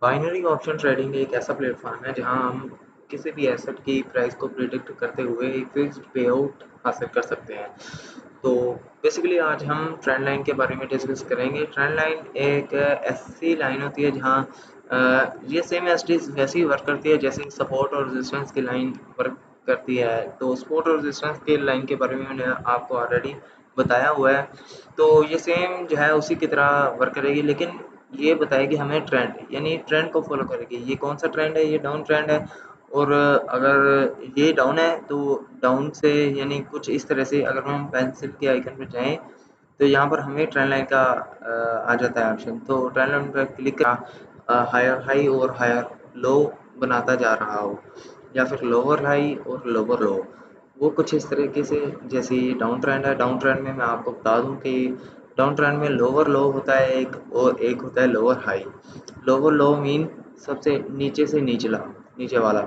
Binary option trading एक ऐसा platform है जहां हम किसी भी एसेट की प्राइस को प्रिडिक्ट करते हुए एक फिक्स्ड पेआउट हासिल कर सकते हैं। तो बेसिकली आज हम ट्रेंड लाइन के बारे में डिस्कस करेंगे। ट्रेंड लाइन एक ऐसी लाइन होती है जहां ये सेम एज इट इज वैसी वर्क करती है जैसे सपोर्ट और रेजिस्टेंस की लाइन वर्क करती है। तो सपोर्ट और रेजिस्टेंस की लाइन के बारे में मैंने आपको ऑलरेडी बताया हुआ है। तो ये सेम जो है उसी की तरह वर्क करेगी, लेकिन ये बताएगी हमें ट्रेंड, यानी ट्रेंड को फॉलो करेगी। ये कौन सा ट्रेंड है? ये डाउन ट्रेंड है। और अगर ये डाउन है तो डाउन से यानी कुछ इस तरह से अगर हम पेंसिल के आइकन पे जाएं तो यहाँ पर हमें ट्रेंड लाइन का आ जाता है ऑप्शन। तो ट्रेंड लाइन पर क्लिक हायर हाई और हायर लो बनाता जा रहा हो, या फिर लोअर हाई और लोअर लो, वो कुछ इस तरीके से। जैसे ये डाउन ट्रेंड है, डाउन ट्रेंड में मैं आपको बता दूं कि डाउन ट्रेंड में लोअर लो होता है एक, और एक होता है लोअर हाई। लोअर लो मीन सबसे नीचे से निचला, नीचे वाला।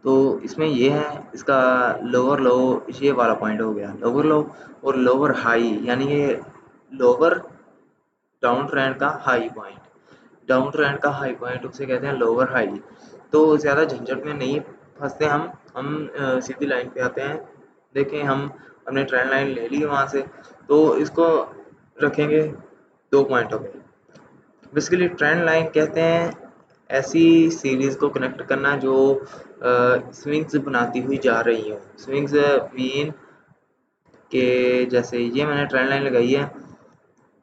तो इसमें ये है, इसका लोअर लो ये वाला पॉइंट हो गया लोअर लो। और लोअर हाई यानी ये लोअर डाउन ट्रेंड का हाई पॉइंट। डाउन ट्रेंड का हाई पॉइंट उसे कहते हैं लोअर हाई। तो ज़्यादा झंझट में नहीं फंसते हम सीधी लाइन पे आते हैं। देखें, हम हमने ट्रेंड लाइन ले ली वहाँ से, तो इसको रखेंगे 2 पॉइंटों पे। बेसिकली ट्रेंड लाइन कहते हैं ऐसी सीरीज़ को कनेक्ट करना जो स्विंग्स बनाती हुई जा रही हो। स्विंग्स मीन के जैसे ये मैंने ट्रेंड लाइन लगाई है,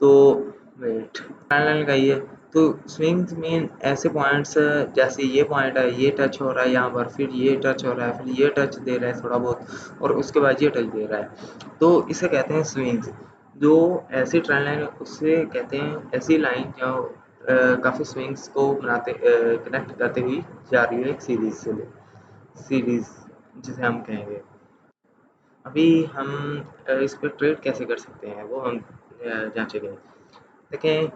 तो वेट ट्रेंड लाइन लगाई है, तो स्विंग्स मीन ऐसे पॉइंट्स जैसे ये पॉइंट है, ये टच हो रहा है यहाँ पर, फिर ये टच हो रहा है, फिर ये टच दे रहा है थोड़ा बहुत, और उसके बाद ये टच दे रहा है। तो इसे कहते हैं स्विंग्स। जो ऐसी ट्रेंड लाइन उससे कहते हैं ऐसी लाइन जो काफ़ी स्विंग्स को बनाते कनेक्ट करते हुई जा रही है एक सीरीज से सीरीज जिसे हम कहेंगे। अभी हम इस पे ट्रेड कैसे कर सकते हैं वो हम जांचेंगे। देखें,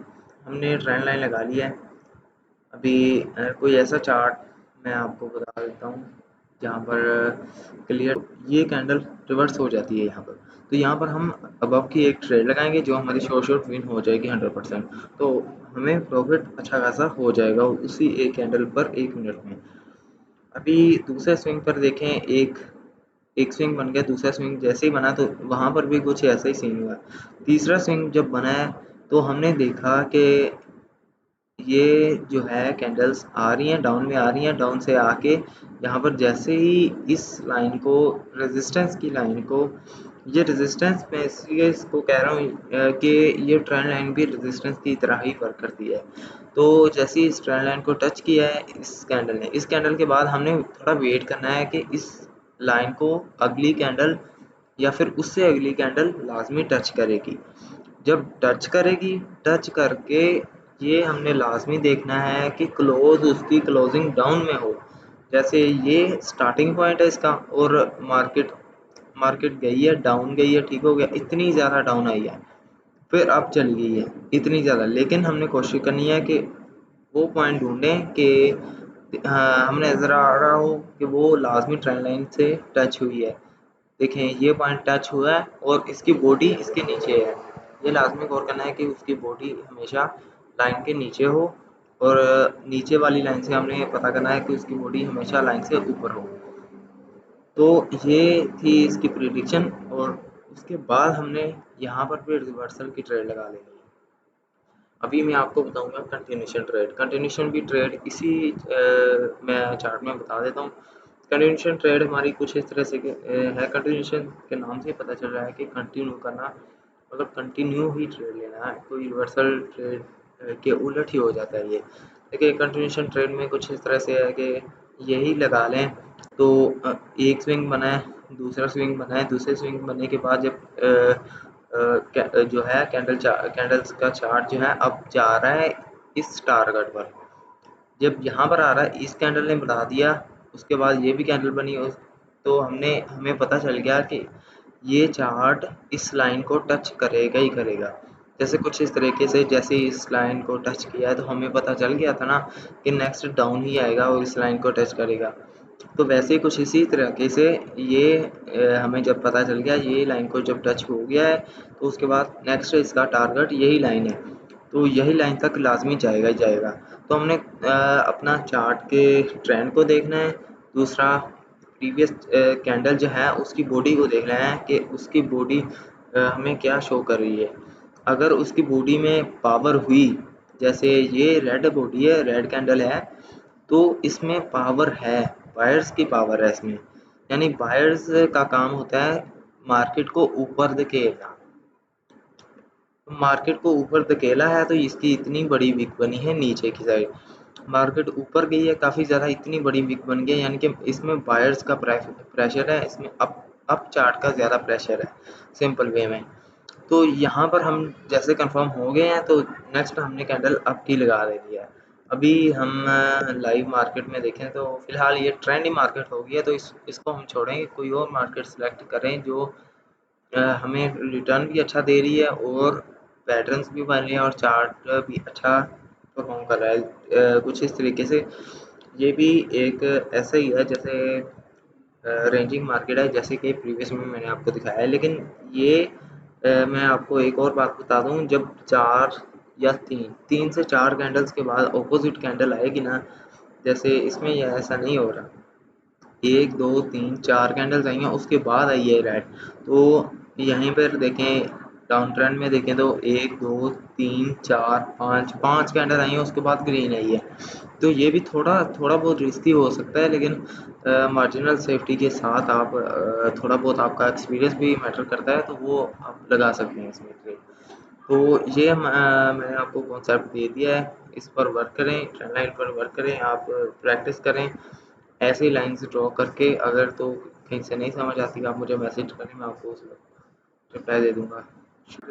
हमने ट्रेंड लाइन लगा ली है। अभी कोई ऐसा चार्ट मैं आपको बता देता हूँ जहाँ पर क्लियर ये कैंडल रिवर्स हो जाती है यहाँ पर। तो यहाँ पर हम अबव की एक ट्रेड लगाएंगे जो हमारी शॉर्ट विन हो जाएगी 100%। तो हमें प्रॉफिट अच्छा खासा हो जाएगा उसी एक कैंडल पर 1 मिनट में। अभी दूसरे स्विंग पर देखें, एक एक स्विंग बन गया, दूसरा स्विंग जैसे ही बना तो वहाँ पर भी कुछ ऐसा ही सीन हुआ। तीसरा स्विंग जब बना है तो हमने देखा कि ये जो है कैंडल्स आ रही हैं, डाउन में आ रही हैं, डाउन से आके यहाँ पर जैसे ही इस लाइन को, रेजिस्टेंस की लाइन को, ये रेजिस्टेंस मैं इसलिए इसको कह रहा हूँ कि ये ट्रेंड लाइन भी रेजिस्टेंस की तरह ही वर्क करती है। तो जैसे ही इस ट्रेंड लाइन को टच किया है इस कैंडल ने, इस कैंडल के बाद हमने थोड़ा वेट करना है कि इस लाइन को अगली कैंडल या फिर उससे अगली कैंडल लाजमी टच करेगी। जब टच करेगी, टच करके ये हमने लाजमी देखना है कि क्लोज उसकी क्लोजिंग डाउन में हो। जैसे ये स्टार्टिंग पॉइंट है इसका, और मार्केट मार्केट गई है डाउन, गई है, ठीक हो गया, इतनी ज़्यादा डाउन आई है, फिर अब चली गई है इतनी ज़्यादा। लेकिन हमने कोशिश करनी है कि वो पॉइंट ढूंढें कि हमें नज़र आ रहा हो कि वो लाजमी ट्रेंड लाइन से टच हुई है। देखें, ये पॉइंट टच हुआ है और इसकी बॉडी इसके नीचे है। ये लाजमी गौर करना है कि उसकी बॉडी हमेशा लाइन के नीचे हो, और नीचे वाली लाइन से हमने पता करना है कि उसकी बॉडी हमेशा लाइन से ऊपर हो। तो ये थी इसकी प्रिडिक्शन, और उसके बाद हमने यहाँ पर भी रिवर्सल की ट्रेड लगा लेनी है। अभी मैं आपको बताऊंगा कंटिन्यूशन ट्रेड। कंटिन्यूशन भी ट्रेड इसी मैं चार्ट में बता देता हूँ। कंटिन्यूशन ट्रेड हमारी कुछ इस तरह से है। कंटिन्यूशन के नाम से पता चल रहा है कि कंटिन्यू करना, मतलब कंटिन्यू ही ट्रेड लेना है, कोई रिवर्सल ट्रेड के उलट ही हो जाता है ये। देखिए, कंटिन्यूशन ट्रेड में कुछ इस तरह से है कि यही लगा लें तो एक स्विंग बना है, दूसरा स्विंग बना है, दूसरे स्विंग बनने के बाद जब जो है कैंडल्स का चार्ट जो है अब जा रहा है इस टारगेट पर। जब यहाँ पर आ रहा है, इस कैंडल ने बता दिया, उसके बाद ये भी कैंडल बनी, तो हमें पता चल गया कि ये चार्ट इस लाइन को टच करेगा ही करेगा। जैसे कुछ इस तरीके से, जैसे इस लाइन को टच किया है तो हमें पता चल गया था ना कि नेक्स्ट डाउन ही आएगा और इस लाइन को टच करेगा। तो वैसे ही कुछ इसी तरीके से ये हमें जब पता चल गया ये लाइन को जब टच हो गया है तो उसके बाद नेक्स्ट इसका टारगेट यही लाइन है, तो यही लाइन तक लाजमी जाएगा ही जाएगा। तो तो हमने अपना चार्ट के ट्रेंड को देखना है। दूसरा प्रीवियस कैंडल जो है उसकी बॉडी को देखना है कि उसकी बॉडी हमें क्या शो कर रही है। अगर उसकी बॉडी में पावर हुई, जैसे ये रेड बॉडी है, रेड कैंडल है, तो इसमें पावर है, बायर्स की पावर है इसमें। यानी बायर्स का काम होता है मार्केट को ऊपर धकेलना। मार्केट को ऊपर धकेला है तो इसकी इतनी बड़ी विक बनी है नीचे की साइड। मार्केट ऊपर गई है काफ़ी ज़्यादा, इतनी बड़ी विक बन गई है, यानी कि इसमें बायर्स का प्रेशर है, इसमें अप चार्ट का ज़्यादा प्रेशर है सिंपल वे में। तो यहाँ पर हम जैसे कंफर्म हो गए हैं तो नेक्स्ट हमने कैंडल अप की लगा देनी है। अभी हम लाइव मार्केट में देखें तो फिलहाल ये ट्रेंडिंग मार्केट हो गई है, तो इसको हम छोड़ेंगे, कोई और मार्केट सेलेक्ट करें जो हमें रिटर्न भी अच्छा दे रही है और पैटर्न्स भी बन रहे हैं और चार्ट भी अच्छा परफॉर्म कर रहा है। कुछ इस तरीके से ये भी एक ऐसा ही है जैसे रेंजिंग मार्केट है, जैसे कि प्रीवियस में मैंने आपको दिखाया है। लेकिन ये मैं आपको एक और बात बता दूं, जब 4 या 3 से 4 कैंडल्स के बाद ऑपोजिट कैंडल आएगी ना, जैसे इसमें ये ऐसा नहीं हो रहा, 1 2 3 4 कैंडल्स आई हैं उसके बाद आई है रेड। तो यहीं पर देखें, डाउन ट्रेंड में देखें तो 1 2 3 4 5 कैंडल आई हैं उसके बाद ग्रीन आई है। तो ये भी थोड़ा थोड़ा बहुत रिस्की हो सकता है, लेकिन मार्जिनल सेफ्टी के साथ आप थोड़ा बहुत आपका एक्सपीरियंस भी मैटर करता है, तो वो आप लगा सकते हैं इसमें ट्रेड। तो ये मैंने आपको कॉन्सेप्ट दे दिया है, इस पर वर्क करें, ट्रेंड लाइन पर वर्क करें, आप प्रैक्टिस करें ऐसे ही लाइन्स ड्रॉ करके। अगर तो कहीं से नहीं समझ आती आप मुझे मैसेज करें, मैं आपको उस रिप्लाई दे दूँगा।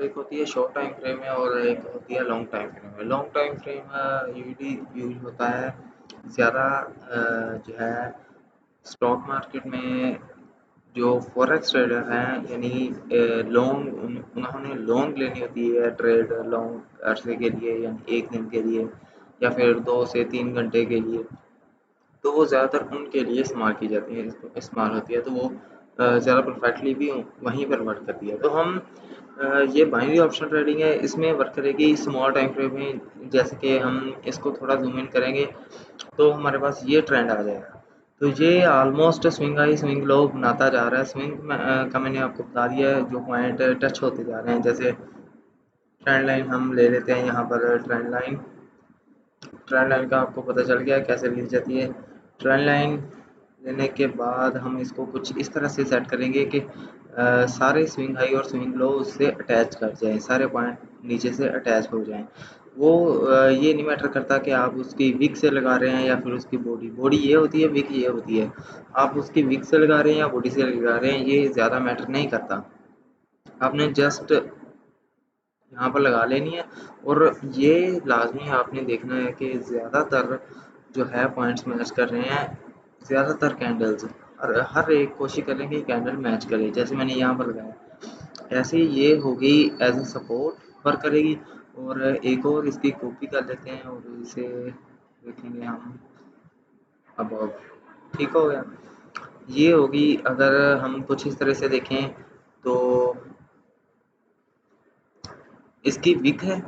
एक होती है शॉर्ट टाइम फ्रेम में और एक होती है लॉन्ग टाइम फ्रेम में। Long time frame usually use होता है ज़्यादा जो है स्टॉक मार्केट में जो फॉरेक्स ट्रेडर हैं, यानी लॉन्ग उन्होंने लॉन्ग लेनी होती है ट्रेड लॉन्ग अरसे के लिए, यानी 1 दिन के लिए या फिर 2 से 3 घंटे के लिए। तो वो ज़्यादातर उनके लिए इस्तेमाल की जाती है, इस्तेमाल होती है, तो वो ज़्यादा परफेक्टली भी वहीं पर वर्क करती है। तो हम ये बाइनरी ऑप्शन ट्रेडिंग है, इसमें वर्क करेगी स्मॉल टाइम फ्रेम में। जैसे कि हम इसको थोड़ा जूम इन करेंगे तो हमारे पास ये ट्रेंड आ जाएगा। तो ये almost swing high swing low बनाता जा रहा है। स्विंग का मैंने आपको बता दिया है, जो पॉइंट टच होते जा रहे हैं। जैसे ट्रेंड लाइन हम ले लेते हैं, यहाँ पर ट्रेंड लाइन का आपको पता चल गया है कैसे ली जाती है। ट्रेंड लाइन लेने के बाद हम इसको कुछ इस तरह से सेट करेंगे कि सारे स्विंग हाई और स्विंग लो उससे अटैच कर जाएँ, सारे पॉइंट नीचे से अटैच हो जाएँ। वो ये नहीं मैटर करता कि आप उसकी विक से लगा रहे हैं या फिर उसकी बॉडी ये होती है, विक ये होती है। आप उसकी विक से लगा रहे हैं या बॉडी से लगा रहे हैं, ये ज़्यादा मैटर नहीं करता। आपने जस्ट यहाँ पर लगा लेनी है। और ये लाजमी आपने देखना है कि ज़्यादातर जो है पॉइंट्स मैच कर रहे हैं, ज़्यादातर कैंडल्स और हर एक कोशिश करें कि कैंडल मैच करे। जैसे मैंने यहाँ पर लगाया, ऐसे ही ये होगी एज ए सपोर्ट वर्क करेगी। और एक और इसकी कॉपी कर लेते हैं और इसे देखेंगे हम। अब ठीक हो गया, ये होगी। अगर हम कुछ इस तरह से देखें तो इसकी विक है,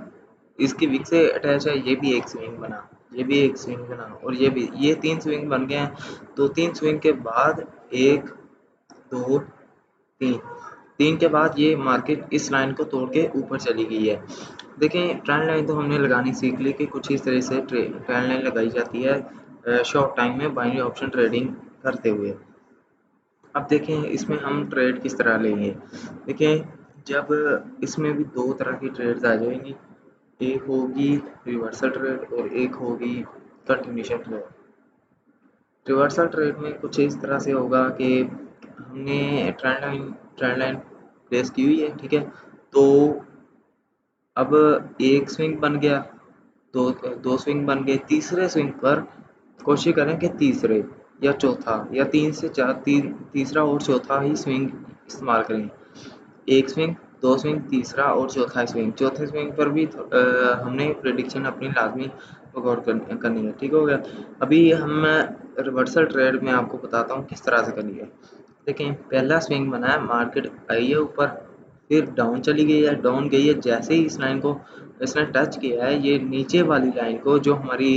इसकी विक से अटैच है, ये भी एक स्विंग बना, ये भी एक स्विंग बना और ये भी, ये 3 स्विंग बन गए हैं। तो 3 स्विंग के बाद 1 2 3 3 के बाद ये मार्केट इस लाइन को तोड़ के ऊपर चली गई है। देखें, ट्रेंड लाइन तो हमने लगानी सीख ली कि कुछ इस तरह से ट्रेंड लाइन लगाई जाती है शॉर्ट टाइम में बाइनरी ऑप्शन ट्रेडिंग करते हुए। अब देखें इसमें हम ट्रेड किस तरह लेंगे। देखें, जब इसमें भी 2 तरह की ट्रेड्स आ जाएंगी, एक होगी रिवर्सल ट्रेड और एक होगी कंटिन्यूशन ट्रेड। रिवर्सल ट्रेड में कुछ इस तरह से होगा कि हमने ट्रेंड लाइन प्लेस की हुई है, ठीक है। तो अब एक स्विंग बन गया, दो स्विंग बन गए, तीसरे स्विंग पर कोशिश करें कि तीसरे या चौथा या 3 से 4 तीसरा और चौथा ही स्विंग इस्तेमाल करें। एक स्विंग, 2 स्विंग, तीसरा और चौथा स्विंग। चौथे स्विंग पर भी हमने प्रेडिक्शन अपनी लाजमी गौर करनी है, ठीक हो गया। अभी हम रिवर्सल ट्रेड में आपको बताता हूँ किस तरह से करनी है। देखें, पहला स्विंग बना है, मार्केट आई है ऊपर, फिर डाउन चली गई है, डाउन गई है, जैसे ही इस लाइन को इसने टच किया है, ये नीचे वाली लाइन को जो हमारी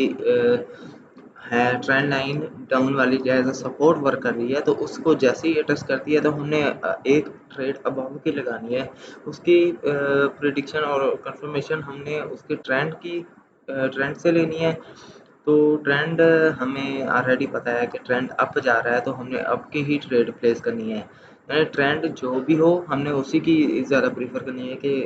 है ट्रेंड लाइन डाउन वाली एज अ सपोर्ट वर्क कर रही है, तो उसको जैसे ही ये टच करती है तो हमने एक ट्रेड अबाव की लगानी है। उसकी प्रिडिक्शन और कंफर्मेशन हमने उसके ट्रेंड से लेनी है। तो ट्रेंड हमें ऑलरेडी पता है कि ट्रेंड अप जा रहा है, तो हमने अप की ही ट्रेड प्लेस करनी है। यानी ट्रेंड जो भी हो हमने उसी की ज़्यादा प्रीफर करनी है कि